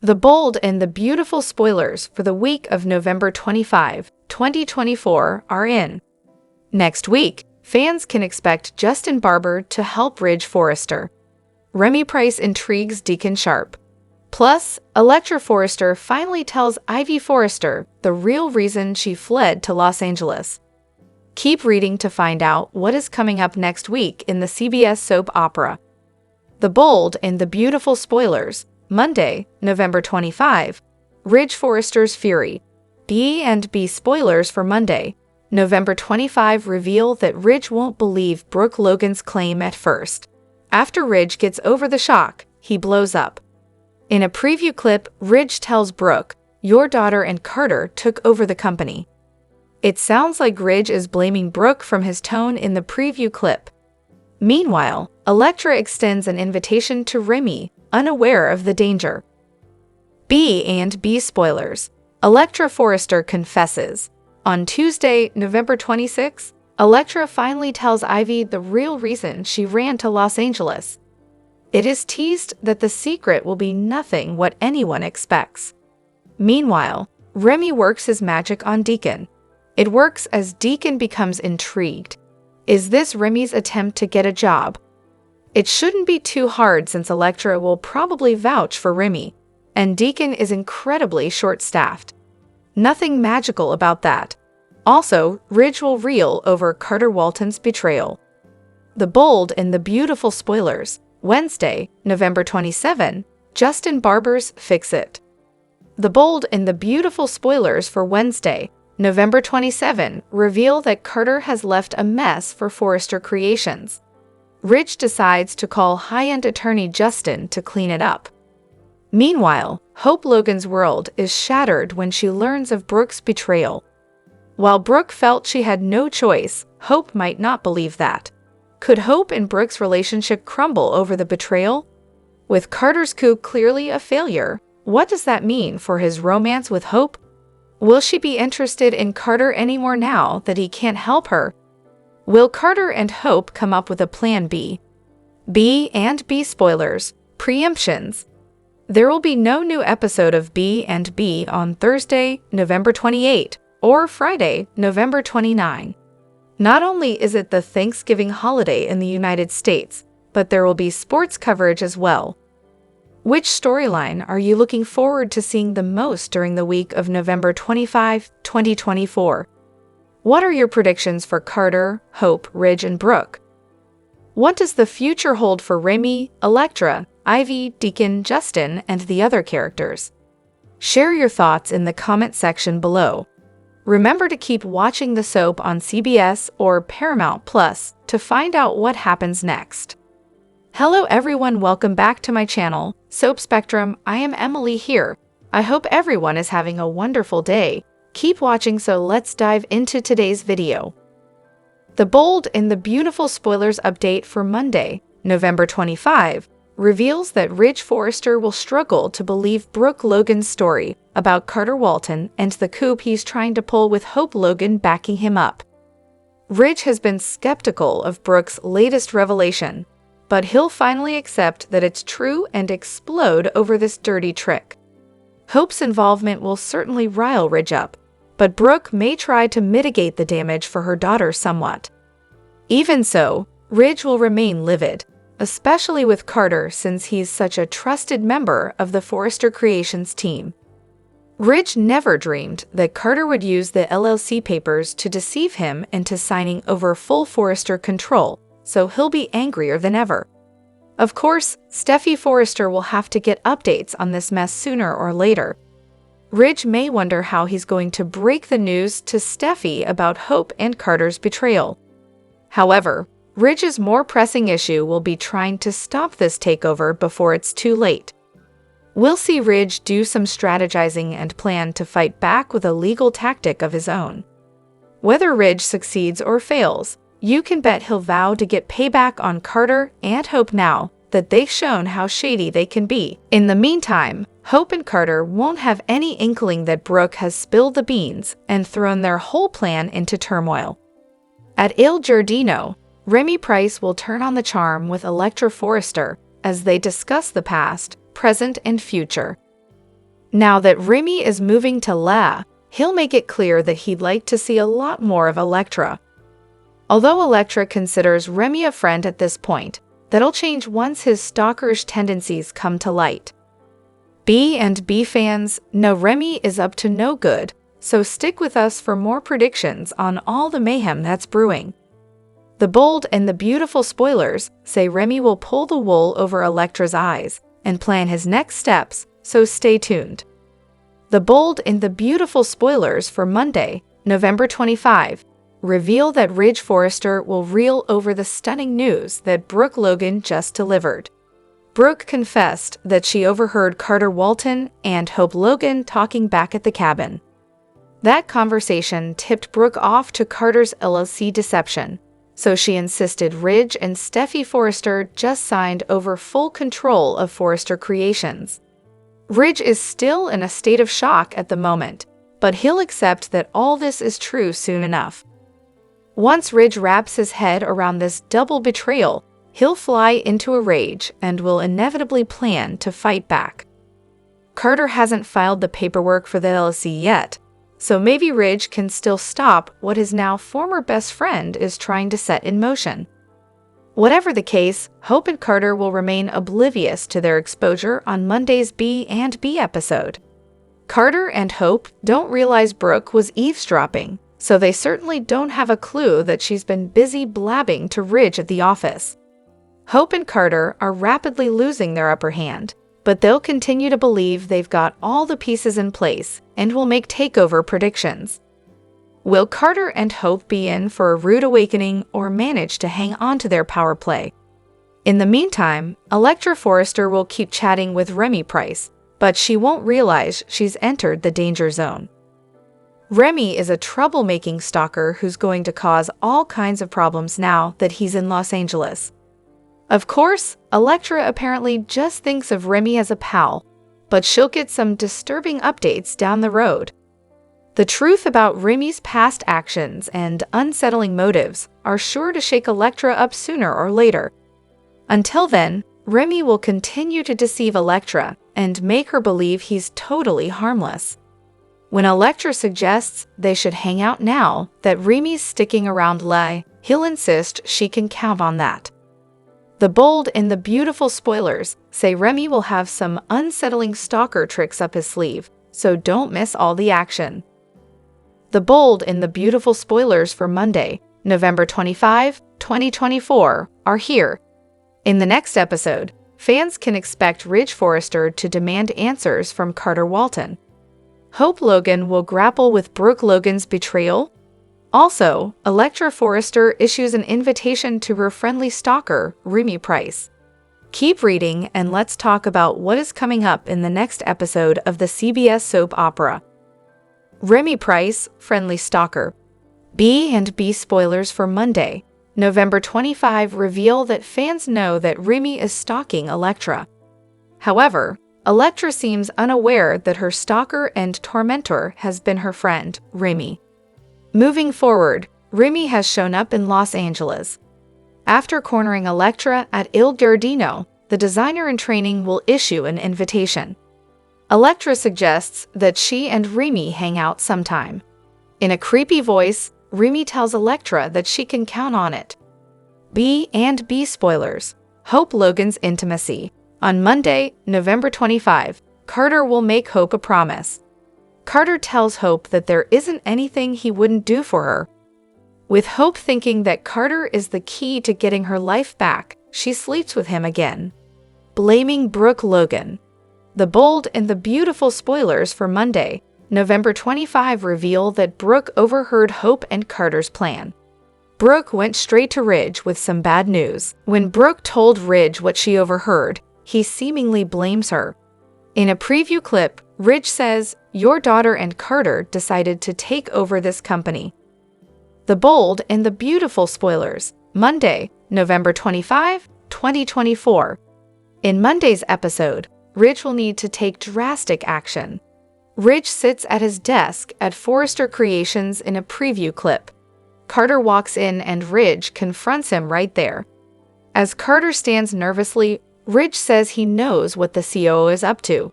The bold and the beautiful spoilers for the week of November 25, 2024 are in. Next week, fans can expect Justin Barber to help Ridge Forrester. Remy Price intrigues Deacon Sharp. Plus, Electra Forrester finally tells Ivy Forrester the real reason she fled to Los Angeles. Keep reading to find out what is coming up next week in the CBS soap opera. The bold and the beautiful spoilers. Monday, November 25, Ridge Forrester's Fury. B&B spoilers for Monday, November 25 reveal that Ridge won't believe Brooke Logan's claim at first. After Ridge gets over the shock, he blows up. In a preview clip, Ridge tells Brooke, "Your daughter and Carter took over the company." It sounds like Ridge is blaming Brooke from his tone in the preview clip. Meanwhile, Electra extends an invitation to Remy, unaware of the danger. B&B spoilers. Electra Forrester confesses. On Tuesday, November 26, Electra finally tells Ivy the real reason she ran to Los Angeles. It is teased that the secret will be nothing what anyone expects. Meanwhile, Remy works his magic on Deacon. It works as Deacon becomes intrigued. Is this Remy's attempt to get a job? It shouldn't be too hard since Electra will probably vouch for Remy, and Deacon is incredibly short-staffed. Nothing magical about that. Also, Ridge will reel over Carter Walton's betrayal. The bold and the beautiful spoilers. Wednesday, November 27, Justin Barber's Fix It. The bold and the beautiful spoilers for Wednesday, November 27, reveal that Carter has left a mess for Forrester Creations. Ridge decides to call high-end attorney Justin to clean it up. Meanwhile, Hope Logan's world is shattered when she learns of Brooke's betrayal. While Brooke felt she had no choice, Hope might not believe that. Could Hope and Brooke's relationship crumble over the betrayal? With Carter's coup clearly a failure, what does that mean for his romance with Hope? Will she be interested in Carter anymore now that he can't help her? Will Carter and Hope come up with a plan B? B&B spoilers. Preemptions. There will be no new episode of B&B on Thursday, November 28, or Friday, November 29. Not only is it the Thanksgiving holiday in the United States, but there will be sports coverage as well. Which storyline are you looking forward to seeing the most during the week of November 25, 2024? What are your predictions for Carter, Hope, Ridge, and Brooke? What does the future hold for Remy, Electra, Ivy, Deacon, Justin, and the other characters? Share your thoughts in the comment section below. Remember to keep watching the soap on CBS or Paramount Plus to find out what happens next. Hello everyone, welcome back to my channel, Soap Spectrum. I am Emily here. I hope everyone is having a wonderful day. Keep watching, so let's dive into today's video. The bold and the beautiful spoilers update for Monday, November 25, reveals that Ridge Forrester will struggle to believe Brooke Logan's story about Carter Walton and the coup he's trying to pull with Hope Logan backing him up. Ridge has been skeptical of Brooke's latest revelation, but he'll finally accept that it's true and explode over this dirty trick. Hope's involvement will certainly rile Ridge up, but Brooke may try to mitigate the damage for her daughter somewhat. Even so, Ridge will remain livid, especially with Carter since he's such a trusted member of the Forrester Creations team. Ridge never dreamed that Carter would use the LLC papers to deceive him into signing over full Forrester control, so he'll be angrier than ever. Of course, Steffy Forrester will have to get updates on this mess sooner or later. Ridge may wonder how he's going to break the news to Steffy about Hope and Carter's betrayal. However, Ridge's more pressing issue will be trying to stop this takeover before it's too late. We'll see Ridge do some strategizing and plan to fight back with a legal tactic of his own. Whether Ridge succeeds or fails, you can bet he'll vow to get payback on Carter and Hope now that they've shown how shady they can be. In the meantime, Hope and Carter won't have any inkling that Brooke has spilled the beans and thrown their whole plan into turmoil. At Il Giardino, Remy Price will turn on the charm with Electra Forrester as they discuss the past, present, and future. Now that Remy is moving to La, he'll make it clear that he'd like to see a lot more of Electra. Although Electra considers Remy a friend at this point, that'll change once his stalkerish tendencies come to light. B&B fans know Remy is up to no good, so stick with us for more predictions on all the mayhem that's brewing. The bold and the beautiful spoilers say Remy will pull the wool over Electra's eyes and plan his next steps, so stay tuned. The bold and the beautiful spoilers for Monday, November 25, reveal that Ridge Forrester will reel over the stunning news that Brooke Logan just delivered. Brooke confessed that she overheard Carter Walton and Hope Logan talking back at the cabin. That conversation tipped Brooke off to Carter's LLC deception, so she insisted Ridge and Steffy Forrester just signed over full control of Forrester Creations. Ridge is still in a state of shock at the moment, but he'll accept that all this is true soon enough. Once Ridge wraps his head around this double betrayal, he'll fly into a rage and will inevitably plan to fight back. Carter hasn't filed the paperwork for the LLC yet, so maybe Ridge can still stop what his now former best friend is trying to set in motion. Whatever the case, Hope and Carter will remain oblivious to their exposure on Monday's B&B episode. Carter and Hope don't realize Brooke was eavesdropping, so they certainly don't have a clue that she's been busy blabbing to Ridge at the office. Hope and Carter are rapidly losing their upper hand, but they'll continue to believe they've got all the pieces in place and will make takeover predictions. Will Carter and Hope be in for a rude awakening or manage to hang on to their power play? In the meantime, Electra Forrester will keep chatting with Remy Price, but she won't realize she's entered the danger zone. Remy is a troublemaking stalker who's going to cause all kinds of problems now that he's in Los Angeles. Of course, Electra apparently just thinks of Remy as a pal, but she'll get some disturbing updates down the road. The truth about Remy's past actions and unsettling motives are sure to shake Electra up sooner or later. Until then, Remy will continue to deceive Electra and make her believe he's totally harmless. When Electra suggests they should hang out now that Remy's sticking around Lay, he'll insist she can count on that. The bold and the beautiful spoilers say Remy will have some unsettling stalker tricks up his sleeve, so don't miss all the action. The bold and the beautiful spoilers for Monday, November 25, 2024, are here. In the next episode, fans can expect Ridge Forrester to demand answers from Carter Walton. Hope Logan will grapple with Brooke Logan's betrayal. Also, Electra Forrester issues an invitation to her friendly stalker, Remy Price. Keep reading and let's talk about what is coming up in the next episode of the CBS soap opera. Remy Price, friendly stalker. B&B spoilers for Monday, November 25 reveal that fans know that Remy is stalking Electra. However, Electra seems unaware that her stalker and tormentor has been her friend, Remy. Moving forward, Remy has shown up in Los Angeles. After cornering Electra at Il Giardino, the designer in training will issue an invitation. Electra suggests that she and Remy hang out sometime. In a creepy voice, Remy tells Electra that she can count on it. B&B spoilers. Hope Logan's intimacy. On Monday, November 25, Carter will make Hope a promise. Carter tells Hope that there isn't anything he wouldn't do for her. With Hope thinking that Carter is the key to getting her life back, she sleeps with him again. Blaming Brooke Logan. The bold and the beautiful spoilers for Monday, November 25 reveal that Brooke overheard Hope and Carter's plan. Brooke went straight to Ridge with some bad news. When Brooke told Ridge what she overheard, he seemingly blames her. In a preview clip, Ridge says, "Your daughter and Carter decided to take over this company." The bold and the beautiful spoilers. Monday, November 25, 2024. In Monday's episode, Ridge will need to take drastic action. Ridge sits at his desk at Forrester Creations in a preview clip. Carter walks in and Ridge confronts him right there. As Carter stands nervously, Ridge says he knows what the COO is up to.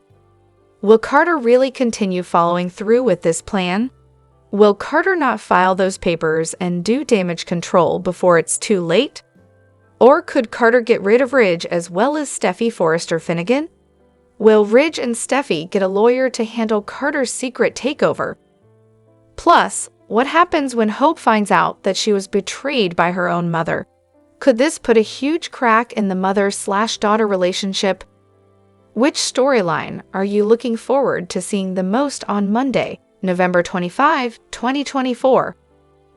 Will Carter really continue following through with this plan? Will Carter not file those papers and do damage control before it's too late? Or could Carter get rid of Ridge as well as Steffy Forrester Finnegan? Will Ridge and Steffy get a lawyer to handle Carter's secret takeover? Plus, what happens when Hope finds out that she was betrayed by her own mother? Could this put a huge crack in the mother-slash-daughter relationship? Which storyline are you looking forward to seeing the most on Monday, November 25, 2024?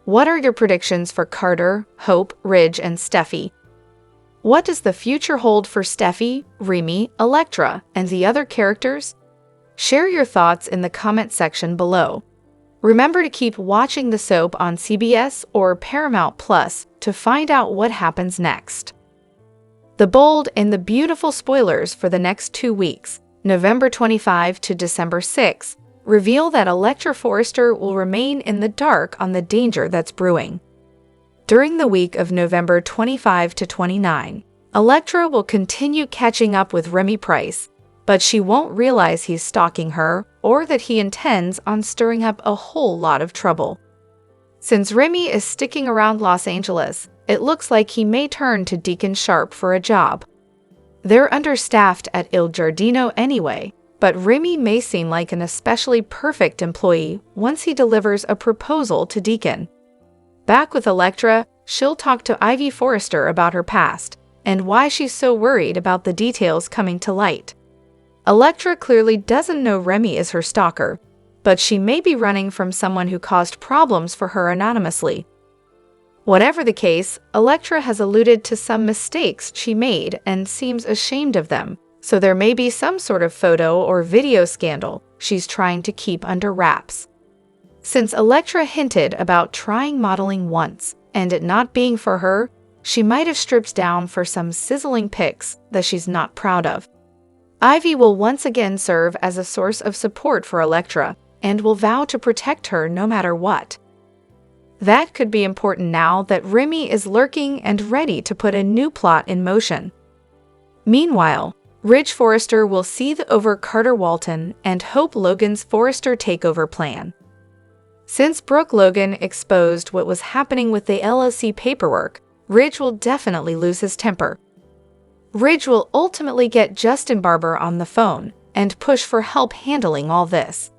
What are your predictions for Carter, Hope, Ridge, and Steffy? What does the future hold for Steffy, Remy, Electra, and the other characters? Share your thoughts in the comment section below. Remember to keep watching the soap on CBS or Paramount Plus to find out what happens next. The bold and the beautiful spoilers for the next 2 weeks, November 25 to December 6, reveal that Electra Forrester will remain in the dark on the danger that's brewing. During the week of November 25 to 29, Electra will continue catching up with Remy Price, but she won't realize he's stalking her or that he intends on stirring up a whole lot of trouble. Since Remy is sticking around Los Angeles, it looks like he may turn to Deacon Sharp for a job. They're understaffed at Il Giardino anyway, but Remy may seem like an especially perfect employee once he delivers a proposal to Deacon. Back with Electra, she'll talk to Ivy Forrester about her past and why she's so worried about the details coming to light. Electra clearly doesn't know Remy is her stalker, but she may be running from someone who caused problems for her anonymously. Whatever the case, Electra has alluded to some mistakes she made and seems ashamed of them, so there may be some sort of photo or video scandal she's trying to keep under wraps. Since Electra hinted about trying modeling once and it not being for her, she might have stripped down for some sizzling pics that she's not proud of. Ivy will once again serve as a source of support for Electra and will vow to protect her no matter what. That could be important now that Remy is lurking and ready to put a new plot in motion. Meanwhile, Ridge Forrester will seethe over Carter Walton and Hope Logan's Forrester takeover plan. Since Brooke Logan exposed what was happening with the LLC paperwork, Ridge will definitely lose his temper. Ridge will ultimately get Justin Barber on the phone and push for help handling all this.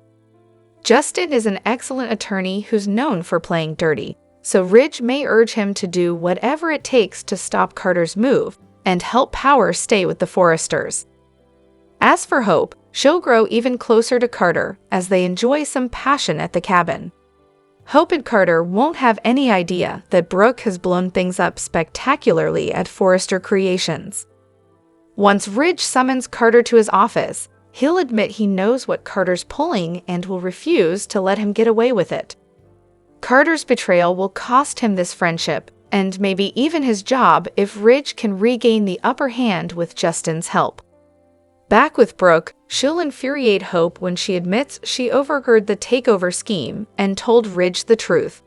Justin is an excellent attorney who's known for playing dirty, so Ridge may urge him to do whatever it takes to stop Carter's move and help Power stay with the Forresters. As for Hope, she'll grow even closer to Carter as they enjoy some passion at the cabin. Hope and Carter won't have any idea that Brooke has blown things up spectacularly at Forrester Creations. Once Ridge summons Carter to his office, he'll admit he knows what Carter's pulling and will refuse to let him get away with it. Carter's betrayal will cost him this friendship and maybe even his job if Ridge can regain the upper hand with Justin's help. Back with Brooke, she'll infuriate Hope when she admits she overheard the takeover scheme and told Ridge the truth.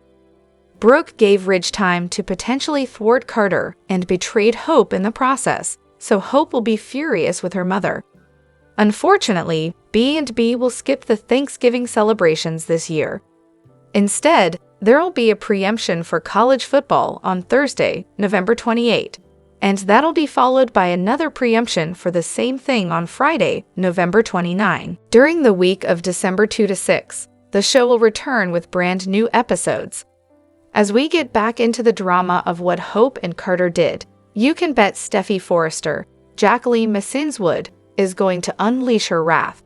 Brooke gave Ridge time to potentially thwart Carter and betrayed Hope in the process, so Hope will be furious with her mother. Unfortunately, B&B will skip the Thanksgiving celebrations this year. Instead, there'll be a preemption for college football on Thursday, November 28, and that'll be followed by another preemption for the same thing on Friday, November 29. During the week of December 2 to 6, the show will return with brand new episodes. As we get back into the drama of what Hope and Carter did, you can bet Steffy Forrester, Jacqueline Massinswood, is going to unleash her wrath.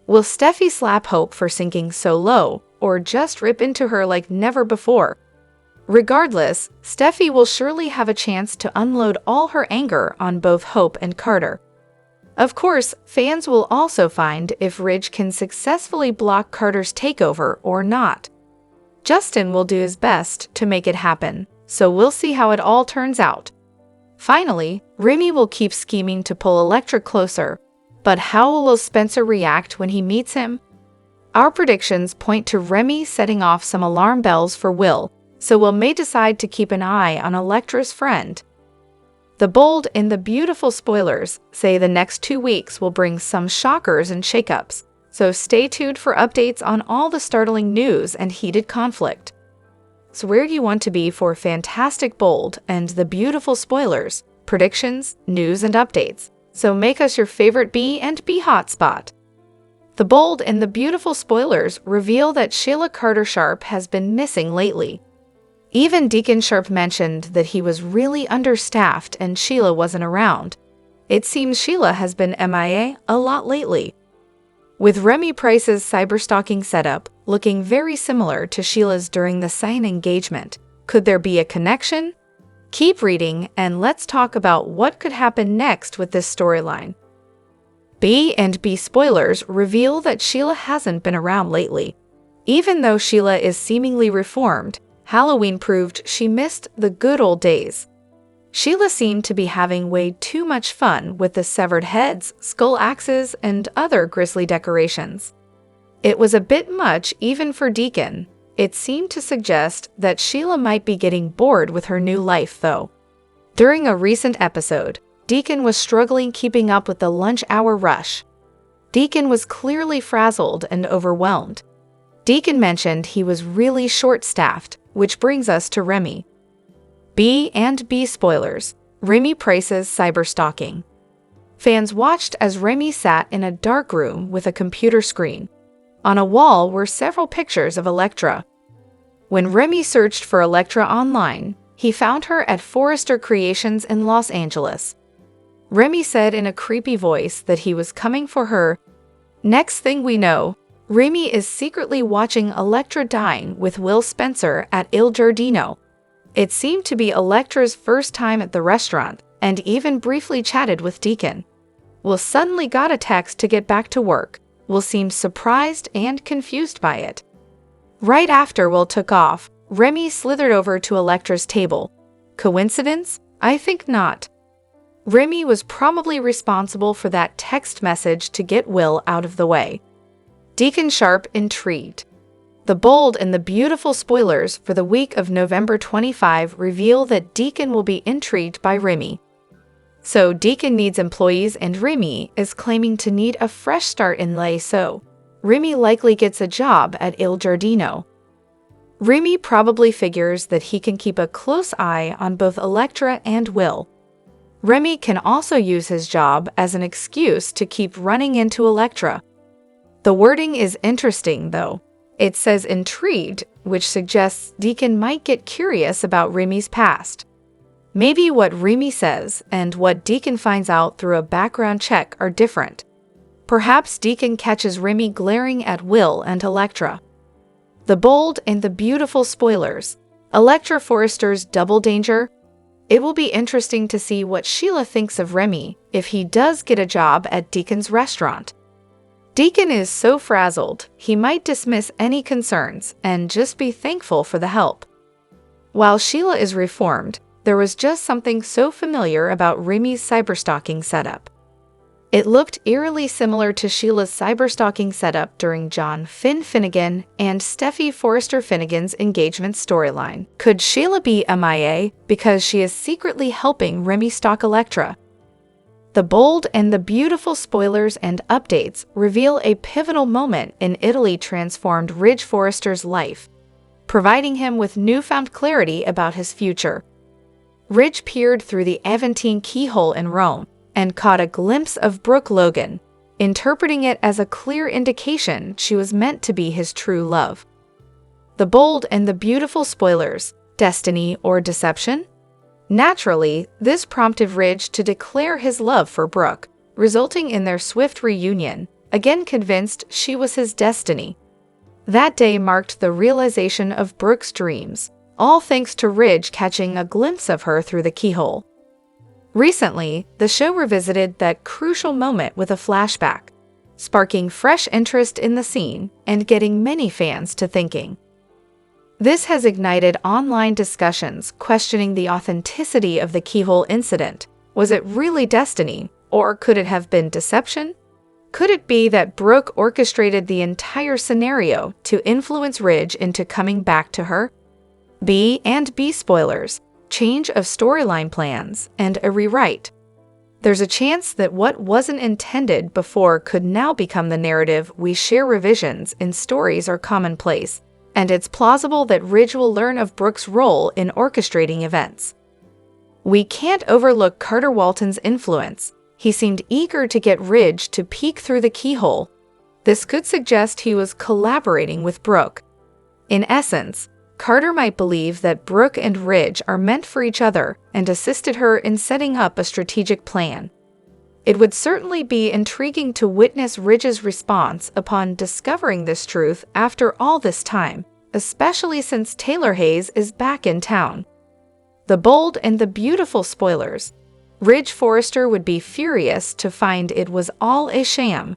Will Steffy slap Hope for sinking so low, or just rip into her like never before? Regardless, Steffy will surely have a chance to unload all her anger on both Hope and Carter. Of course, fans will also find if Ridge can successfully block Carter's takeover or not. Justin will do his best to make it happen, so we'll see how it all turns out. Finally, Remy will keep scheming to pull Electra closer, but how will Spencer react when he meets him? Our predictions point to Remy setting off some alarm bells for Will, so Will may decide to keep an eye on Electra's friend. The bold and the beautiful spoilers say the next 2 weeks will bring some shockers and shakeups, So stay tuned for updates on all the startling news and heated conflict. So where do you want to be for fantastic, bold, and the beautiful spoilers, predictions, news, and updates? So make us your favorite B and B hotspot. The bold and the beautiful spoilers reveal that Sheila Carter Sharp has been missing lately. Even Deacon Sharp mentioned that he was really understaffed and Sheila wasn't around. It seems Sheila has been MIA a lot lately. With Remy Price's cyberstalking setup looking very similar to Sheila's during the sign engagement, could there be a connection? Keep reading and let's talk about what could happen next with this storyline. B and B spoilers reveal that Sheila hasn't been around lately. Even though Sheila is seemingly reformed, Halloween proved she missed the good old days. Sheila seemed to be having way too much fun with the severed heads, skull axes, and other grisly decorations. It was a bit much even for Deacon. It seemed to suggest that Sheila might be getting bored with her new life, though. During a recent episode, Deacon was struggling keeping up with the lunch hour rush. Deacon was clearly frazzled and overwhelmed. Deacon mentioned he was really short-staffed, which brings us to Remy. B and B spoilers, Remy Price's cyberstalking. Fans watched as Remy sat in a dark room with a computer screen. On a wall were several pictures of Electra. When Remy searched for Electra online, he found her at Forrester Creations in Los Angeles. Remy said in a creepy voice that he was coming for her. Next thing we know, Remy is secretly watching Electra dine with Will Spencer at Il Giardino. It seemed to be Electra's first time at the restaurant, and even briefly chatted with Deacon. Will suddenly got a text to get back to work. Will seemed surprised and confused by it. Right after Will took off, Remy slithered over to Electra's table. Coincidence? I think not. Remy was probably responsible for that text message to get Will out of the way. Deacon Sharp intrigued. The bold and the beautiful spoilers for the week of November 25 reveal that Deacon will be intrigued by Remy. So Deacon needs employees and Remy is claiming to need a fresh start in LA, so Remy likely gets a job at Il Giardino. Remy probably figures that he can keep a close eye on both Electra and Will. Remy can also use his job as an excuse to keep running into Electra. The wording is interesting, though. It says intrigued, which suggests Deacon might get curious about Remy's past. Maybe what Remy says and what Deacon finds out through a background check are different. Perhaps Deacon catches Remy glaring at Will and Electra. The bold and the beautiful spoilers. Electra Forrester's double danger. It will be interesting to see what Sheila thinks of Remy if he does get a job at Deacon's restaurant. Deacon is so frazzled, he might dismiss any concerns and just be thankful for the help. While Sheila is reformed, there was just something so familiar about Remy's cyberstalking setup. It looked eerily similar to Sheila's cyberstalking setup during John Finnegan and Steffy Forrester Finnegan's engagement storyline. Could Sheila be MIA because she is secretly helping Remy stalk Electra? The bold and the beautiful spoilers and updates reveal a pivotal moment in Italy transformed Ridge Forrester's life, providing him with newfound clarity about his future. Ridge peered through the Aventine keyhole in Rome and caught a glimpse of Brooke Logan, interpreting it as a clear indication she was meant to be his true love. The bold and the beautiful spoilers, destiny or deception? Naturally, this prompted Ridge to declare his love for Brooke, resulting in their swift reunion, again convinced she was his destiny. That day marked the realization of Brooke's dreams, all thanks to Ridge catching a glimpse of her through the keyhole. Recently, the show revisited that crucial moment with a flashback, sparking fresh interest in the scene and getting many fans to thinking. This has ignited online discussions questioning the authenticity of the keyhole incident. Was it really destiny, or could it have been deception? Could it be that Brooke orchestrated the entire scenario to influence Ridge into coming back to her? B and B spoilers, change of storyline plans, and a rewrite. There's a chance that what wasn't intended before could now become the narrative we share. Revisions in stories are commonplace, and it's plausible that Ridge will learn of Brooke's role in orchestrating events. We can't overlook Carter Walton's influence. He seemed eager to get Ridge to peek through the keyhole. This could suggest he was collaborating with Brooke. In essence, Carter might believe that Brooke and Ridge are meant for each other and assisted her in setting up a strategic plan. It would certainly be intriguing to witness Ridge's response upon discovering this truth after all this time, especially since Taylor Hayes is back in town. The bold and the beautiful spoilers. Ridge Forrester would be furious to find it was all a sham.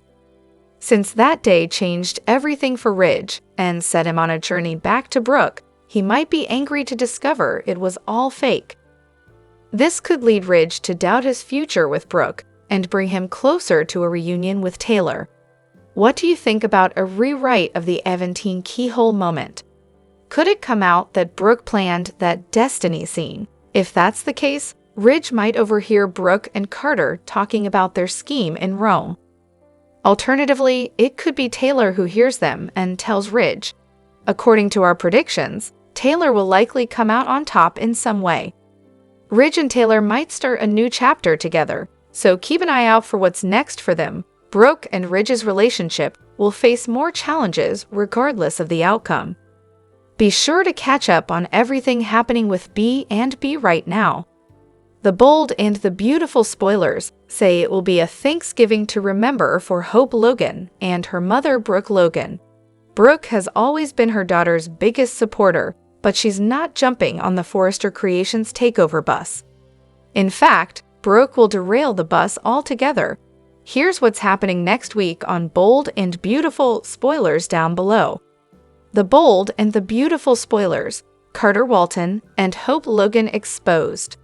Since that day changed everything for Ridge and set him on a journey back to Brooke, he might be angry to discover it was all fake. This could lead Ridge to doubt his future with Brooke and bring him closer to a reunion with Taylor. What do you think about a rewrite of the Aventine keyhole moment? Could it come out that Brooke planned that destiny scene? If that's the case, Ridge might overhear Brooke and Carter talking about their scheme in Rome. Alternatively, it could be Taylor who hears them and tells Ridge. According to our predictions, Taylor will likely come out on top in some way. Ridge and Taylor might start a new chapter together, so keep an eye out for what's next for them. Brooke and Ridge's relationship will face more challenges regardless of the outcome. Be sure to catch up on everything happening with B and B right now. The bold and the beautiful spoilers say it will be a Thanksgiving to remember for Hope Logan and her mother Brooke Logan. Brooke has always been her daughter's biggest supporter, but she's not jumping on the Forrester Creations takeover bus. In fact, Brooke will derail the bus altogether. Here's what's happening next week on Bold and Beautiful spoilers down below. The bold and the beautiful spoilers, Carter Walton and Hope Logan exposed.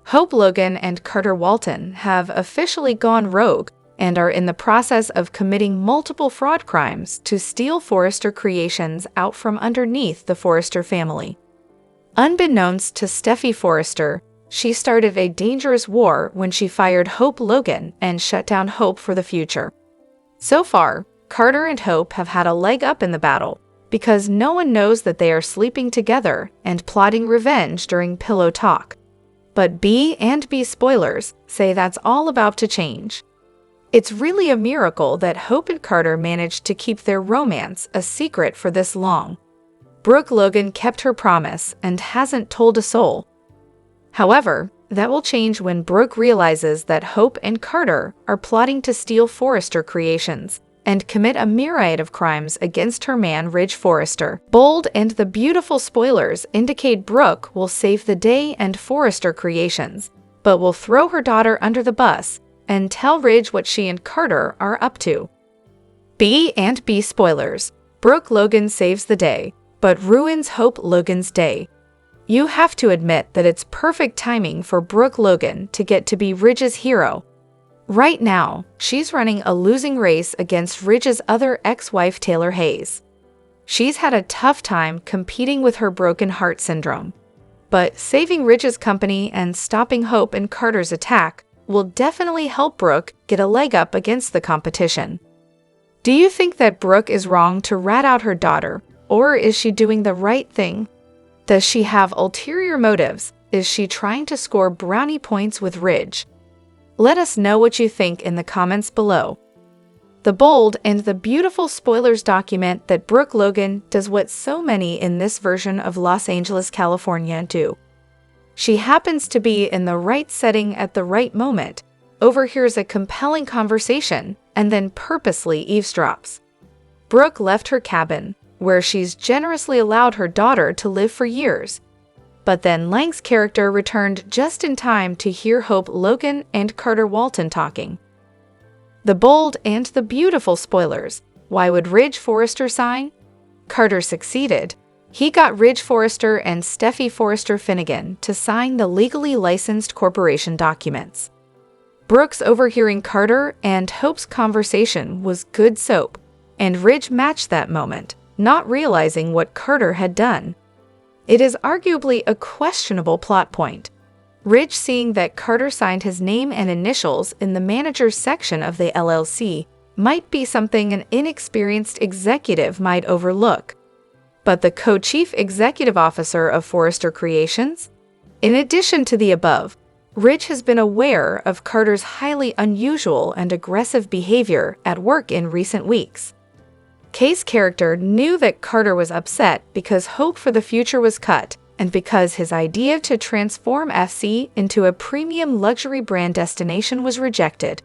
Hope Logan and Carter Walton have officially gone rogue and are in the process of committing multiple fraud crimes to steal Forrester Creations out from underneath the Forrester family. Unbeknownst to Steffy Forrester, she started a dangerous war when she fired Hope Logan and shut down Hope for the future. So far, Carter and Hope have had a leg up in the battle because no one knows that they are sleeping together and plotting revenge during pillow talk. But B and B spoilers say that's all about to change. It's really a miracle that Hope and Carter managed to keep their romance a secret for this long. Brooke Logan kept her promise and hasn't told a soul. However, that will change when Brooke realizes that Hope and Carter are plotting to steal Forrester Creations and commit a myriad of crimes against her man Ridge Forrester. Bold and the beautiful spoilers indicate Brooke will save the day and Forrester Creations, but will throw her daughter under the bus and tell Ridge what she and Carter are up to. B and B spoilers. Brooke Logan saves the day, but ruins Hope Logan's day. You have to admit that it's perfect timing for Brooke Logan to get to be Ridge's hero. Right now, she's running a losing race against Ridge's other ex-wife Taylor Hayes. She's had a tough time competing with her broken heart syndrome. But saving Ridge's company and stopping Hope and Carter's attack will definitely help Brooke get a leg up against the competition. Do you think that Brooke is wrong to rat out her daughter, or is she doing the right thing? Does she have ulterior motives? Is she trying to score brownie points with Ridge? Let us know what you think in the comments below. The bold and the beautiful spoilers document that Brooke Logan does what so many in this version of Los Angeles, California do. She happens to be in the right setting at the right moment, overhears a compelling conversation, and then purposely eavesdrops. Brooke left her cabin, where she's generously allowed her daughter to live for years. But then Lang's character returned just in time to hear Hope Logan and Carter Walton talking. The bold and the beautiful spoilers. Why would Ridge Forrester sign? Carter succeeded. He got Ridge Forrester and Steffy Forrester Finnegan to sign the legally licensed corporation documents. Brooks overhearing Carter and Hope's conversation was good soap, and Ridge matched that moment, not realizing what Carter had done. It is arguably a questionable plot point. Ridge, seeing that Carter signed his name and initials in the manager's section of the LLC, might be something an inexperienced executive might overlook. But the co-chief executive officer of Forrester Creations? In addition to the above, Ridge has been aware of Carter's highly unusual and aggressive behavior at work in recent weeks. Kay's character knew that Carter was upset because hope for the future was cut, and because his idea to transform FC into a premium luxury brand destination was rejected.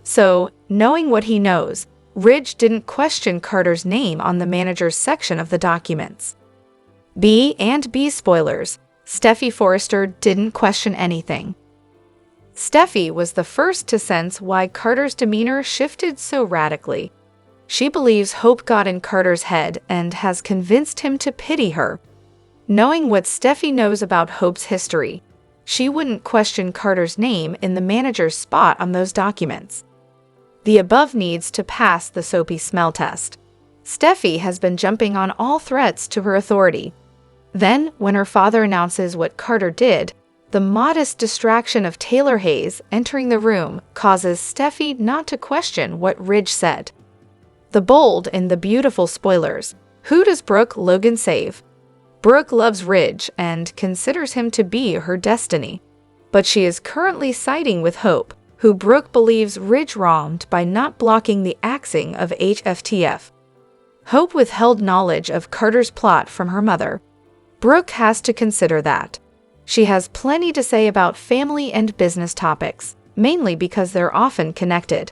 So, knowing what he knows, Ridge didn't question Carter's name on the manager's section of the documents. B&B spoilers. Steffy Forrester didn't question anything. Steffy was the first to sense why Carter's demeanor shifted so radically. She believes Hope got in Carter's head and has convinced him to pity her. Knowing what Steffy knows about Hope's history, she wouldn't question Carter's name in the manager's spot on those documents. The above needs to pass the soapy smell test. Steffy has been jumping on all threats to her authority. Then, when her father announces what Carter did, the modest distraction of Taylor Hayes entering the room causes Steffy not to question what Ridge said. The bold and the beautiful spoilers. Who does Brooke Logan save? Brooke loves Ridge and considers him to be her destiny. But she is currently siding with Hope, who Brooke believes Ridge wronged by not blocking the axing of HFTF. Hope withheld knowledge of Carter's plot from her mother. Brooke has to consider that. She has plenty to say about family and business topics, mainly because they're often connected.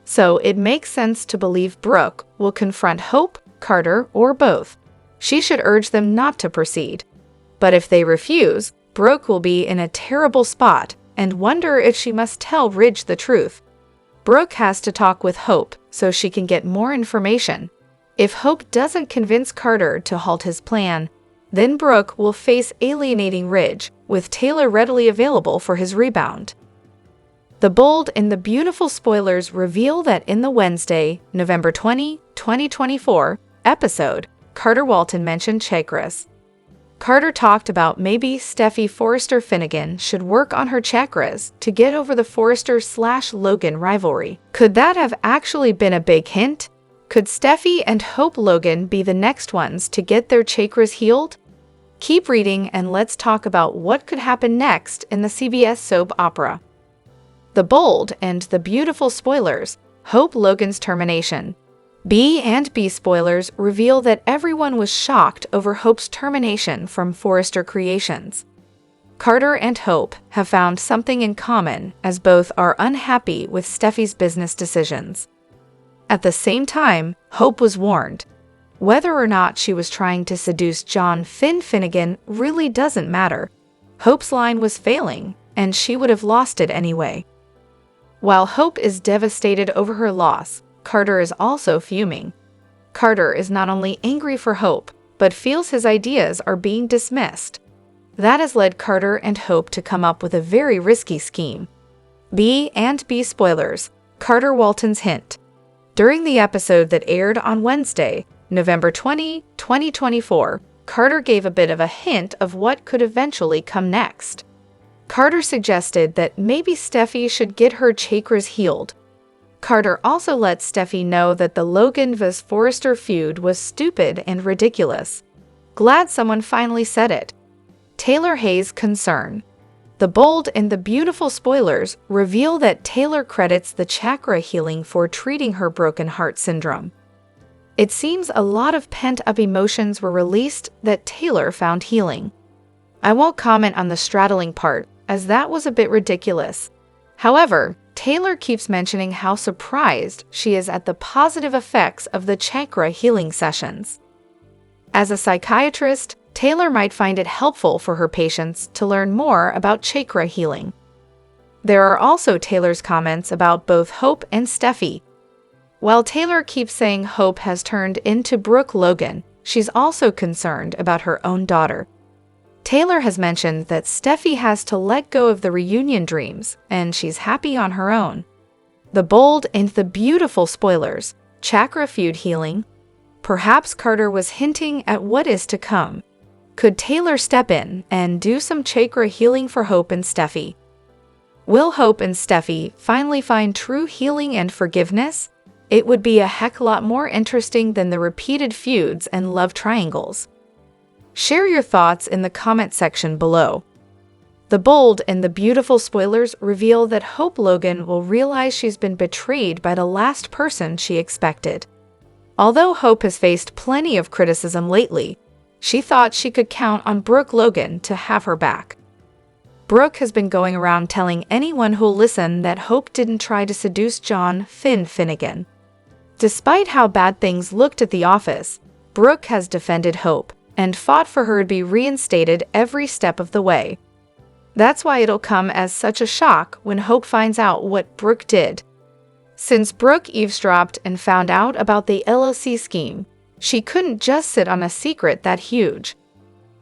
So it makes sense to believe Brooke will confront Hope, Carter, or both. She should urge them not to proceed. But if they refuse, Brooke will be in a terrible spot and wonder if she must tell Ridge the truth. Brooke has to talk with Hope so she can get more information. If Hope doesn't convince Carter to halt his plan, then Brooke will face alienating Ridge, with Taylor readily available for his rebound. The bold and the beautiful spoilers reveal that in the Wednesday, November 20, 2024, episode, Carter Walton mentioned Chakras. Carter talked about maybe Steffy Forrester Finnegan should work on her chakras to get over the Forrester/Logan rivalry. Could that have actually been a big hint? Could Steffy and Hope Logan be the next ones to get their chakras healed? Keep reading and let's talk about what could happen next in the CBS soap opera. The bold and the beautiful spoilers. Hope Logan's termination. B&B spoilers reveal that everyone was shocked over Hope's termination from Forrester Creations. Carter and Hope have found something in common, as both are unhappy with Steffy's business decisions. At the same time, Hope was warned. Whether or not she was trying to seduce John Finnegan really doesn't matter. Hope's line was failing, and she would have lost it anyway. While Hope is devastated over her loss, Carter is also fuming. Carter is not only angry for Hope, but feels his ideas are being dismissed. That has led Carter and Hope to come up with a very risky scheme. B&B spoilers. Carter Walton's hint. During the episode that aired on Wednesday, November 20, 2024, Carter gave a bit of a hint of what could eventually come next. Carter suggested that maybe Steffy should get her chakras healed. Carter also let Steffy know that the Logan vs. Forrester feud was stupid and ridiculous. Glad someone finally said it. Taylor Hayes' concern. The bold and the beautiful spoilers reveal that Taylor credits the chakra healing for treating her broken heart syndrome. It seems a lot of pent-up emotions were released that Taylor found healing. I won't comment on the straddling part, as that was a bit ridiculous. However, Taylor keeps mentioning how surprised she is at the positive effects of the chakra healing sessions. As a psychiatrist, Taylor might find it helpful for her patients to learn more about chakra healing. There are also Taylor's comments about both Hope and Steffy. While Taylor keeps saying Hope has turned into Brooke Logan, she's also concerned about her own daughter. Taylor has mentioned that Steffy has to let go of the reunion dreams, and she's happy on her own. The bold and the beautiful spoilers. Chakra feud healing. Perhaps Carter was hinting at what is to come. Could Taylor step in and do some chakra healing for Hope and Steffy? Will Hope and Steffy finally find true healing and forgiveness? It would be a heck lot more interesting than the repeated feuds and love triangles. Share your thoughts in the comment section below. The bold and the beautiful spoilers reveal that Hope Logan will realize she's been betrayed by the last person she expected. Although Hope has faced plenty of criticism lately, she thought she could count on Brooke Logan to have her back. Brooke has been going around telling anyone who'll listen that Hope didn't try to seduce John Finnegan. Despite how bad things looked at the office, Brooke has defended Hope and fought for her to be reinstated every step of the way. That's why it'll come as such a shock when Hope finds out what Brooke did. Since Brooke eavesdropped and found out about the LLC scheme, she couldn't just sit on a secret that huge.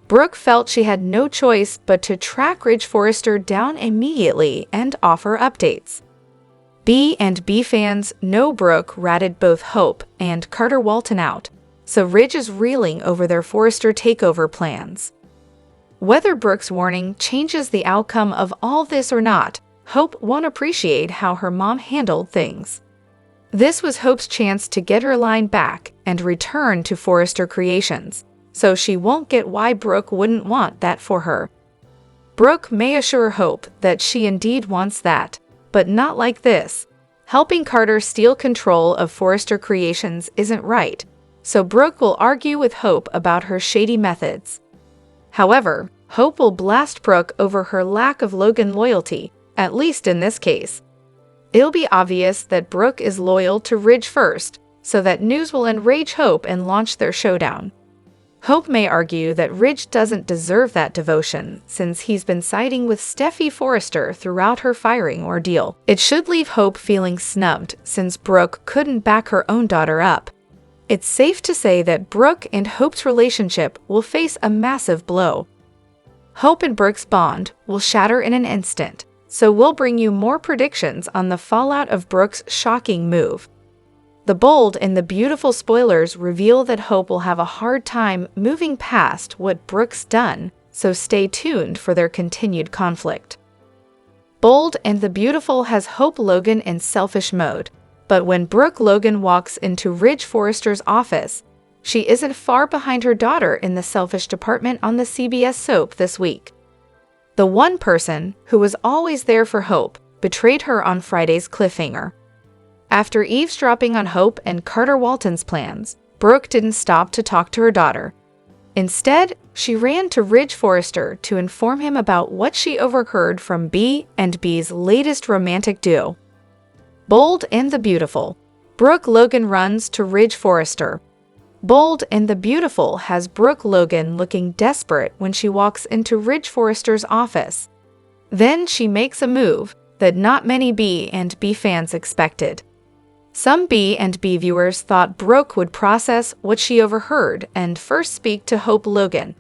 Brooke felt she had no choice but to track Ridge Forrester down immediately and offer updates. B&B fans know Brooke ratted both Hope and Carter Walton out, so Ridge is reeling over their Forrester takeover plans. Whether Brooke's warning changes the outcome of all this or not, Hope won't appreciate how her mom handled things. This was Hope's chance to get her line back and return to Forrester Creations, so she won't get why Brooke wouldn't want that for her. Brooke may assure Hope that she indeed wants that, but not like this. Helping Carter steal control of Forrester Creations isn't right, so Brooke will argue with Hope about her shady methods. However, Hope will blast Brooke over her lack of Logan loyalty, at least in this case. It'll be obvious that Brooke is loyal to Ridge first, so that news will enrage Hope and launch their showdown. Hope may argue that Ridge doesn't deserve that devotion since he's been siding with Steffy Forrester throughout her firing ordeal. It should leave Hope feeling snubbed since Brooke couldn't back her own daughter up. It's safe to say that Brooke and Hope's relationship will face a massive blow. Hope and Brooke's bond will shatter in an instant, so we'll bring you more predictions on the fallout of Brooke's shocking move. The bold and the beautiful spoilers reveal that Hope will have a hard time moving past what Brooke's done, so stay tuned for their continued conflict. Bold and the Beautiful has Hope Logan in selfish mode, but when Brooke Logan walks into Ridge Forrester's office, she isn't far behind her daughter in the selfish department on the CBS soap this week. The one person who was always there for Hope betrayed her on Friday's cliffhanger. After eavesdropping on Hope and Carter Walton's plans, Brooke didn't stop to talk to her daughter. Instead, she ran to Ridge Forrester to inform him about what she overheard from B&B's latest romantic duo. Bold and the Beautiful. Brooke Logan runs to Ridge Forrester. Bold and the Beautiful has Brooke Logan looking desperate when she walks into Ridge Forrester's office. Then she makes a move that not many B&B fans expected. Some B&B viewers thought Brooke would process what she overheard and first speak to Hope Logan.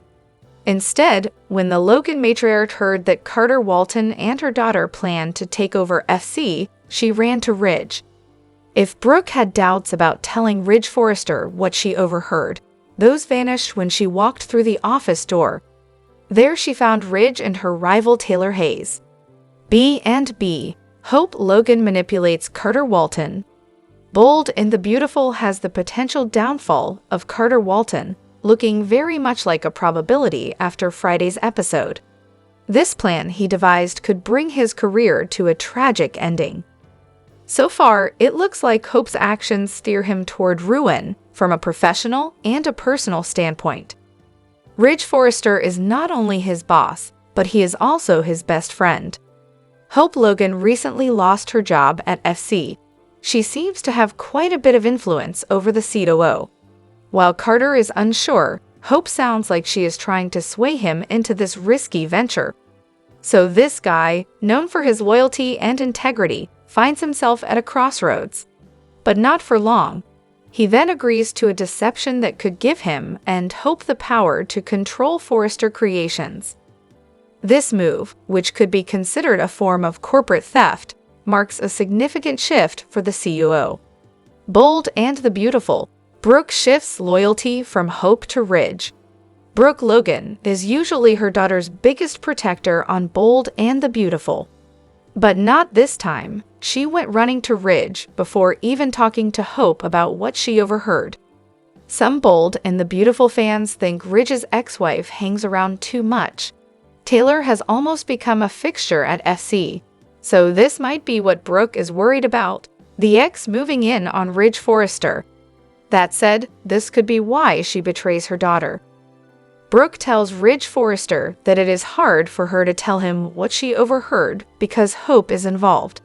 Instead, when the Logan matriarch heard that Carter Walton and her daughter planned to take over FC, she ran to Ridge. If Brooke had doubts about telling Ridge Forrester what she overheard, those vanished when she walked through the office door. There she found Ridge and her rival Taylor Hayes. B&B. Hope Logan manipulates Carter Walton. Bold and the Beautiful has the potential downfall of Carter Walton, looking very much like a probability after Friday's episode. This plan he devised could bring his career to a tragic ending. So far, it looks like Hope's actions steer him toward ruin from a professional and a personal standpoint. Ridge Forrester is not only his boss, but he is also his best friend. Hope Logan recently lost her job at FC. She seems to have quite a bit of influence over the COO. While Carter is unsure, Hope sounds like she is trying to sway him into this risky venture. So this guy, known for his loyalty and integrity, finds himself at a crossroads. But not for long. He then agrees to a deception that could give him and Hope the power to control Forrester Creations. This move, which could be considered a form of corporate theft, marks a significant shift for the COO. Bold and the Beautiful. Brooke shifts loyalty from Hope to Ridge. Brooke Logan is usually her daughter's biggest protector on Bold and the Beautiful. But not this time. She went running to Ridge before even talking to Hope about what she overheard. Some Bold and the Beautiful fans think Ridge's ex-wife hangs around too much. Taylor has almost become a fixture at FC, so this might be what Brooke is worried about, the ex moving in on Ridge Forrester. That said, this could be why she betrays her daughter. Brooke tells Ridge Forrester that it is hard for her to tell him what she overheard because Hope is involved.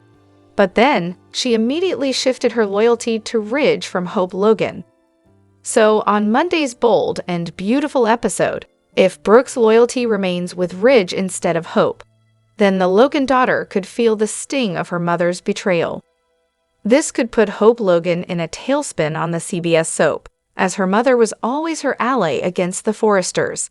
But then, she immediately shifted her loyalty to Ridge from Hope Logan. So, on Monday's Bold and Beautiful episode, if Brooke's loyalty remains with Ridge instead of Hope, then the Logan daughter could feel the sting of her mother's betrayal. This could put Hope Logan in a tailspin on the CBS soap, as her mother was always her ally against the Forresters.